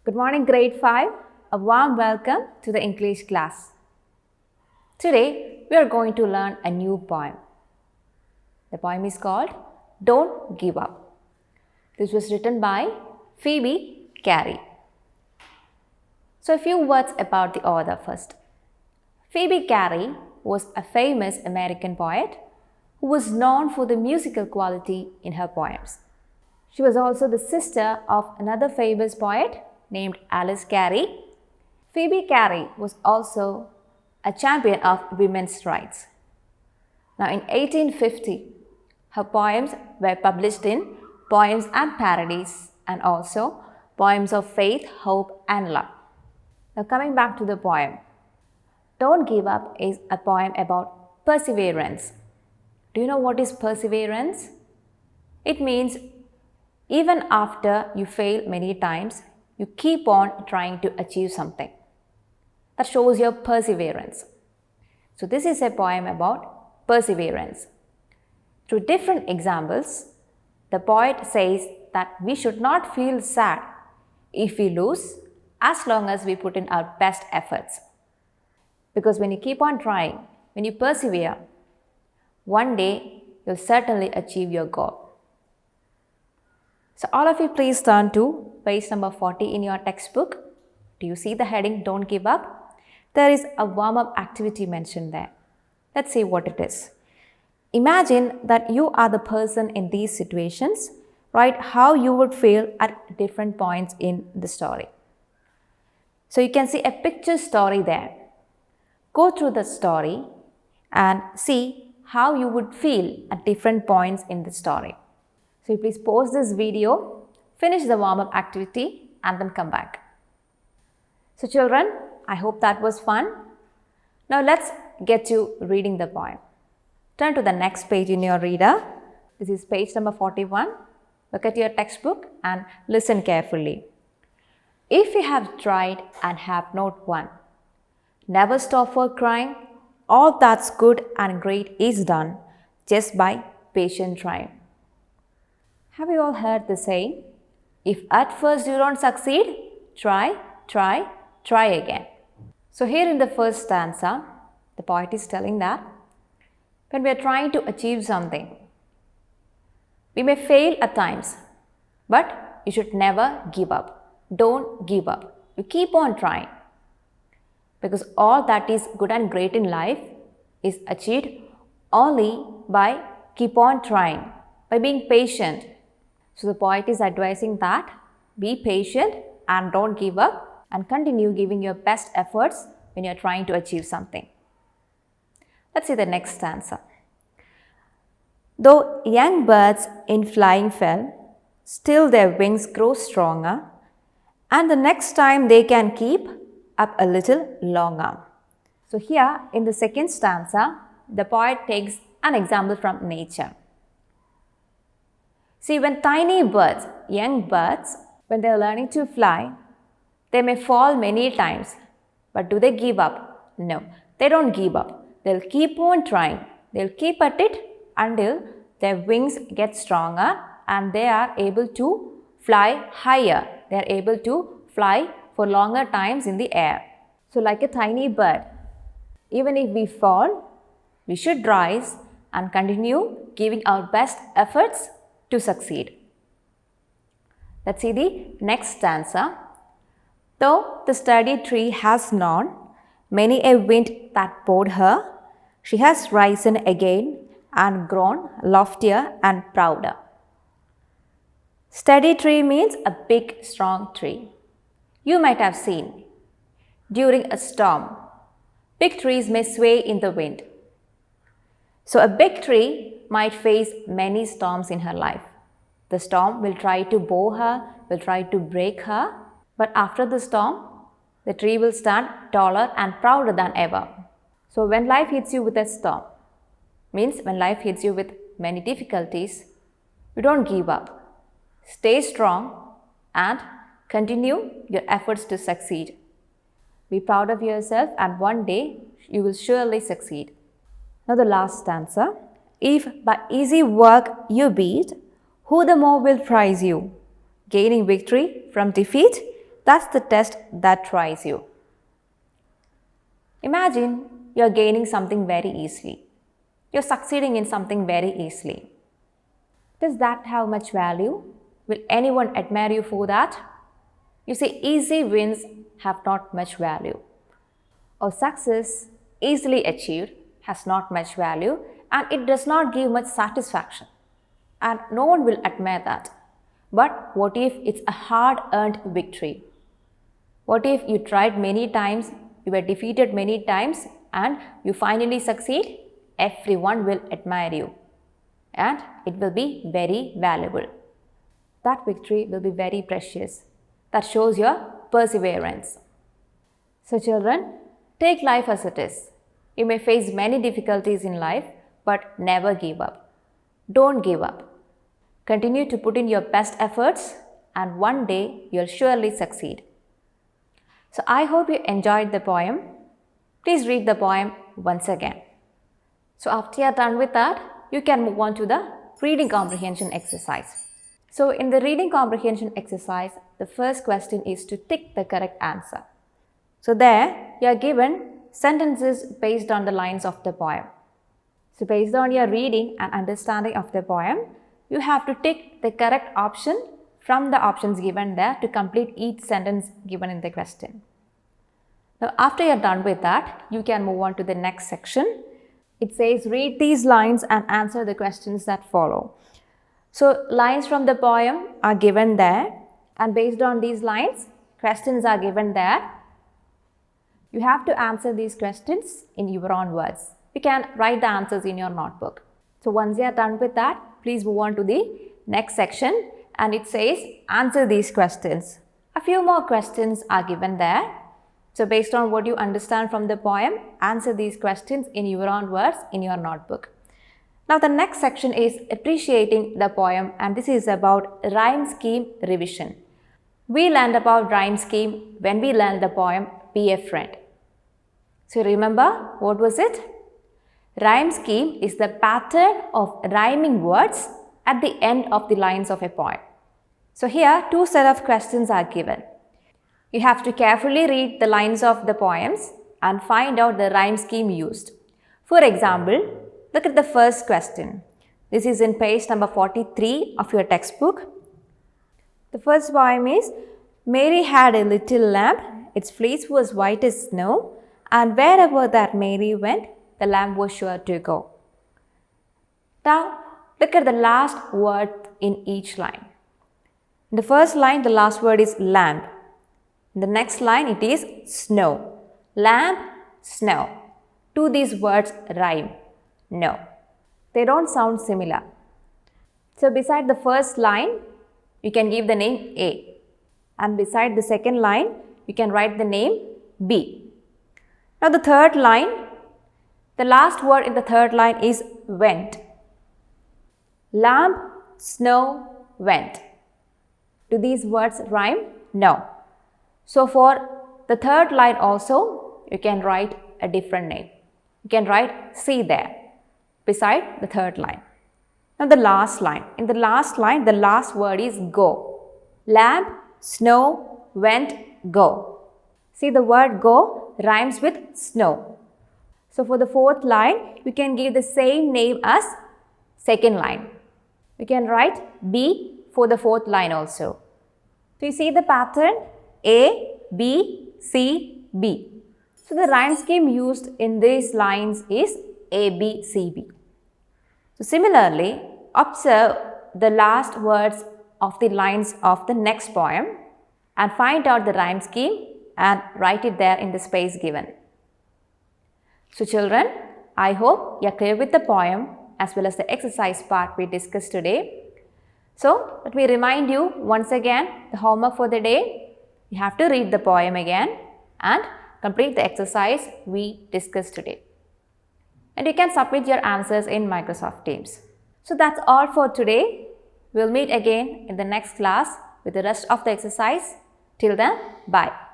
Good morning, grade 5. A warm welcome to the English class. Today, we are going to learn a new poem. The poem is called Don't Give Up. This was written by Phoebe Cary. So, a few words about the author first. Phoebe Cary was a famous American poet who was known for the musical quality in her poems. She was also the sister of another famous poet named Alice Cary. Phoebe Cary was also a champion of women's rights. Now, in 1850, her poems were published in Poems and Parodies and also Poems of Faith, Hope and Love. Now, coming back to the poem, Don't Give Up is a poem about perseverance. Do you know what is perseverance? It means even after you fail many times, you keep on trying to achieve something. That shows your perseverance. So this is a poem about perseverance. Through different examples, the poet says that we should not feel sad if we lose as long as we put in our best efforts. Because when you keep on trying, when you persevere, one day you'll certainly achieve your goal. So all of you please turn to page number 40 in your textbook. Do you see the heading Don't Give Up? There is a warm-up activity mentioned there. Let's see what it is. Imagine that you are the person in these situations. Write how you would feel at different points in the story. So you can see a picture story there. Go through the story and see how you would feel at different points in the story. So you please pause this video, finish the warm-up activity and then come back. So children, I hope that was fun. Now let's get to reading the poem. Turn to the next page in your reader. This is page number 41. Look at your textbook and listen carefully. If you have tried and have not won, never stop for crying. All that's good and great is done just by patient trying. Have you all heard the saying, if at first you don't succeed, try again. So here in the first stanza, the poet is telling that when we are trying to achieve something, we may fail at times, but you should never give up. Don't give up. You keep on trying. Because all that is good and great in life is achieved only by keep on trying, by being patient. So the poet is advising that be patient and don't give up and continue giving your best efforts when you are trying to achieve something. Let's see the next stanza. Though young birds in flying fell, still their wings grow stronger, and the next time they can keep up a little longer. So here in the second stanza, the poet takes an example from nature. See, when tiny birds, young birds, when they are learning to fly, they may fall many times. But do they give up? No, they don't give up. They'll keep on trying. They'll keep at it until their wings get stronger and they are able to fly higher. They are able to fly for longer times in the air. So like a tiny bird, even if we fall, we should rise and continue giving our best efforts to succeed. Let's see the next stanza. Though the sturdy tree has known many a wind that bowed her, she has risen again and grown loftier and prouder. Sturdy tree means a big, strong tree. You might have seen, during a storm, big trees may sway in the wind. So a big tree might face many storms in her life. The storm will try to bow her, will try to break her, but after the storm, the tree will stand taller and prouder than ever. So when life hits you with a storm, means when life hits you with many difficulties, you don't give up. Stay strong and continue your efforts to succeed. Be proud of yourself and one day you will surely succeed. Now the last stanza. If by easy work you beat, who the more will prize you? Gaining victory from defeat, That's the test that tries you. Imagine you're gaining something very easily. You're succeeding in something very easily. Does that have much value? Will anyone admire you for that? You see, easy wins have not much value. Or success, easily achieved, has not much value and it does not give much satisfaction. And no one will admire that. But what if it's a hard-earned victory? What if you tried many times, you were defeated many times and you finally succeed? Everyone will admire you and it will be very valuable. That victory will be very precious. That shows your perseverance. So children, take life as it is. You may face many difficulties in life, but never give up. Don't give up. Continue to put in your best efforts and one day you'll surely succeed. So I hope you enjoyed the poem. Please read the poem once again. So after you're done with that, you can move on to the reading comprehension exercise. So in the reading comprehension exercise, the first question is to tick the correct answer. So there you are given sentences based on the lines of the poem. So based on your reading and understanding of the poem, you have to tick the correct option from the options given there to complete each sentence given in the question. Now after you are done with that, you can move on to the next section. It says read these lines and answer the questions that follow. So lines from the poem are given there and based on these lines, questions are given there. You have to answer these questions in your own words. You can write the answers in your notebook. So once you are done with that, please move on to the next section and it says answer these questions. A few more questions are given there. So based on what you understand from the poem, answer these questions in your own words in your notebook. Now the next section is appreciating the poem and this is about rhyme scheme revision. We learned about rhyme scheme when we learned the poem Be a Friend. So remember, what was it? Rhyme scheme is the pattern of rhyming words at the end of the lines of a poem. So here two set of questions are given. You have to carefully read the lines of the poems and find out the rhyme scheme used. For example, look at the first question. This is in page number 43 of your textbook. The first poem is, Mary had a little lamb, its fleece was white as snow, and wherever that Mary went, the lamb was sure to go. Now, look at the last word in each line. In the first line, the last word is lamb. In the next line, it is snow. Lamb, snow. Do these words rhyme? No. They don't sound similar. So, beside the first line, you can give the name A. And beside the second line, you can write the name B. Now, the third line, the last word in the third line is went. Lamb, snow, went. Do these words rhyme? No. So, for the third line also, you can write a different name. You can write C there, beside the third line. Now, the last line. In the last line, the last word is go. Lamb, snow, went, go. See, the word go rhymes with snow. So, for the fourth line, you can give the same name as second line. You can write B for the fourth line also. So, you see the pattern A, B, C, B. So, the rhyme scheme used in these lines is A, B, C, B. So, similarly, observe the last words of the lines of the next poem and find out the rhyme scheme and write it there in the space given. So children, I hope you are clear with the poem as well as the exercise part we discussed today. So let me remind you once again the homework for the day. You have to read the poem again and complete the exercise we discussed today. And you can submit your answers in Microsoft Teams. So that's all for today. We'll meet again in the next class with the rest of the exercise. Till then, bye.